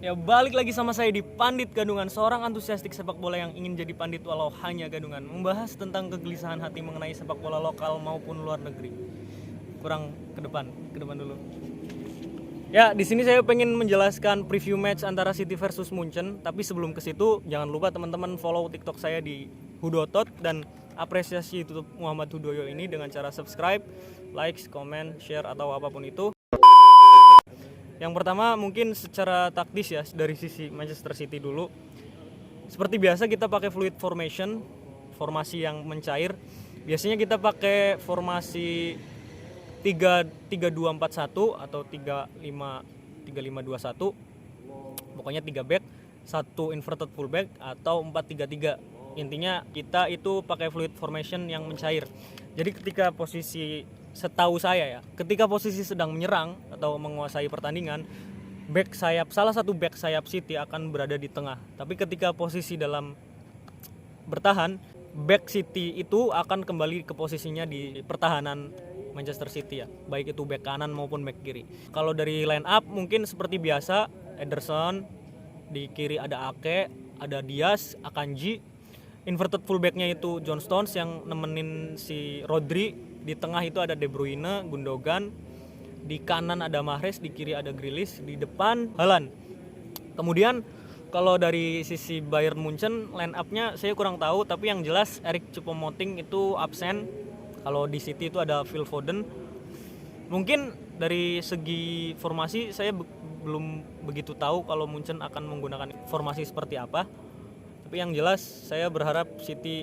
Ya, balik lagi sama saya di Pandit Gadungan, seorang antusiastik sepak bola yang ingin jadi pandit walau hanya gadungan, membahas tentang kegelisahan hati mengenai sepak bola lokal maupun luar negeri. Kurang ke depan dulu. Ya, di sini saya pengen menjelaskan preview match antara City versus Munchen, tapi sebelum ke situ jangan lupa teman-teman follow TikTok saya di Hudotot dan apresiasi YouTube Muhammad Hudoyo ini dengan cara subscribe, like, comment, share atau apapun itu. Yang pertama mungkin secara taktis ya, dari sisi Manchester City dulu. Seperti biasa kita pakai fluid formation, formasi yang mencair. Biasanya kita pakai formasi 3-2-4-1 atau 3-5-2-1. Pokoknya 3 back, 1 inverted fullback atau 4-3-3. Intinya kita itu pakai fluid formation yang mencair. Jadi ketika posisi, setahu saya ya, ketika posisi sedang menyerang atau menguasai pertandingan, salah satu back sayap City akan berada di tengah. Tapi ketika posisi dalam bertahan, back City itu akan kembali ke posisinya di pertahanan Manchester City ya, baik itu back kanan maupun back kiri. Kalau dari line up mungkin seperti biasa, Ederson, di kiri ada Ake, ada Diaz, Akanji. Inverted fullbacknya itu John Stones yang nemenin si Rodri. Di tengah itu ada De Bruyne, Gundogan. Di kanan ada Mahrez, di kiri ada Grealish, di depan Haaland. Kemudian kalau dari sisi Bayern Munchen line up-nya saya kurang tahu, tapi yang jelas Erik Choupo-Moting itu absen. Kalau di City itu ada Phil Foden. Mungkin dari segi formasi saya belum begitu tahu kalau Munchen akan menggunakan formasi seperti apa. Tapi yang jelas saya berharap City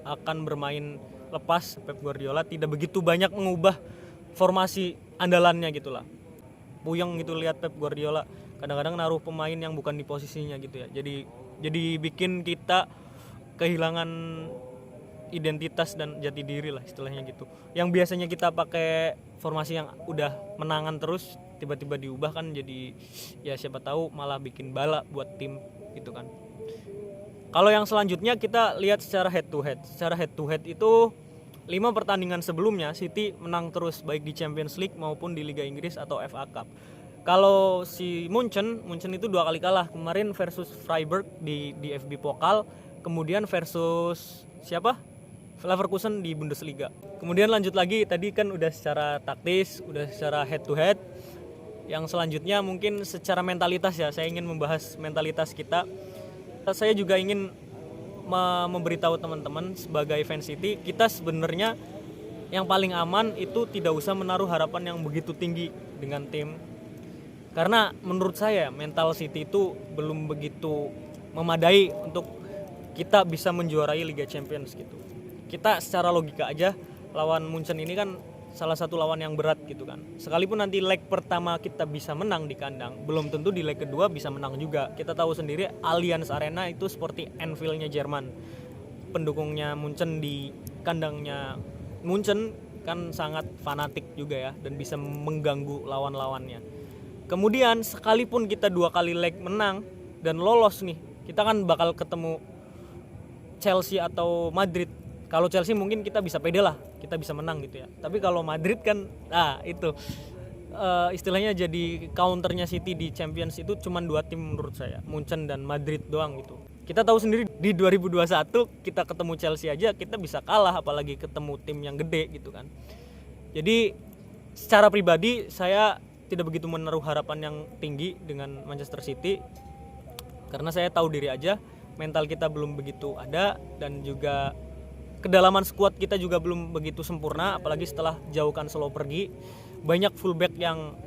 akan bermain lepas. Pep Guardiola tidak begitu banyak mengubah formasi andalannya gitulah. Puyeng gitu lihat Pep Guardiola kadang-kadang naruh pemain yang bukan di posisinya gitu ya. Jadi bikin kita kehilangan identitas dan jati diri lah istilahnya gitu. Yang biasanya kita pakai formasi yang udah menangan terus, tiba-tiba diubah kan, jadi ya siapa tahu malah bikin bala buat tim gitu kan. Kalau yang selanjutnya kita lihat secara head to head. Secara head to head itu 5 pertandingan sebelumnya City menang terus, baik di Champions League maupun di Liga Inggris atau FA Cup. Kalau si Munchen itu 2 kali kalah. Kemarin versus Freiburg di DFB Pokal, kemudian versus siapa? Leverkusen di Bundesliga. Kemudian lanjut lagi, tadi kan udah secara taktis, udah secara head to head. Yang selanjutnya mungkin secara mentalitas ya, saya ingin membahas mentalitas kita. Saya juga ingin memberitahu teman-teman sebagai fans City, kita sebenarnya yang paling aman itu tidak usah menaruh harapan yang begitu tinggi dengan tim. Karena menurut saya mental City itu belum begitu memadai untuk kita bisa menjuarai Liga Champions gitu. Kita secara logika aja lawan Munchen ini kan salah satu lawan yang berat gitu kan. Sekalipun nanti leg pertama kita bisa menang di kandang, belum tentu di leg kedua bisa menang juga. Kita tahu sendiri Allianz Arena itu seperti Anfield-nya Jerman. Pendukungnya Munchen di kandangnya Munchen kan sangat fanatik juga ya, dan bisa mengganggu lawan-lawannya. Kemudian sekalipun kita 2 kali leg menang dan lolos nih, kita kan bakal ketemu Chelsea atau Madrid. Kalau Chelsea mungkin kita bisa pede lah, kita bisa menang gitu ya. Tapi kalau Madrid kan, itu istilahnya jadi counternya City di Champions itu cuma 2 tim menurut saya, Munchen dan Madrid doang gitu. Kita tahu sendiri di 2021 kita ketemu Chelsea aja kita bisa kalah, apalagi ketemu tim yang gede gitu kan. Jadi secara pribadi saya tidak begitu menaruh harapan yang tinggi dengan Manchester City, karena saya tahu diri aja, mental kita belum begitu ada, dan juga kedalaman skuad kita juga belum begitu sempurna, apalagi setelah jauh Cancelo pergi. Banyak fullback yang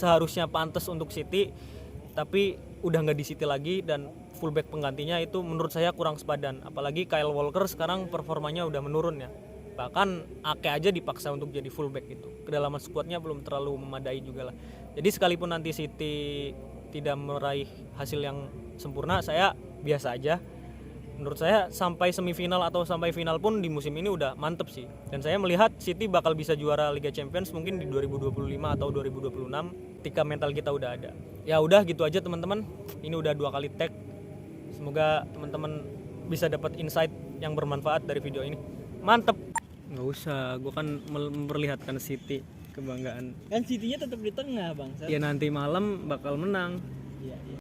seharusnya pantas untuk City tapi udah nggak di City lagi, dan fullback penggantinya itu menurut saya kurang sepadan. Apalagi Kyle Walker sekarang performanya udah menurun ya. Bahkan Ake aja dipaksa untuk jadi fullback gitu. Kedalaman skuadnya belum terlalu memadai juga lah. Jadi sekalipun nanti City tidak meraih hasil yang sempurna, saya biasa aja. Menurut saya sampai semifinal atau sampai final pun di musim ini udah mantep sih. Dan saya melihat City bakal bisa juara Liga Champions mungkin di 2025 atau 2026 ketika mental kita udah ada. Ya udah gitu aja teman-teman. Ini udah 2 kali tag. Semoga teman-teman bisa dapat insight yang bermanfaat dari video ini. Mantep. Nggak usah, gue kan memperlihatkan City. kebanggaan. Kan City-nya tetap di tengah, Bang. Ya nanti malam bakal menang. Iya, iya.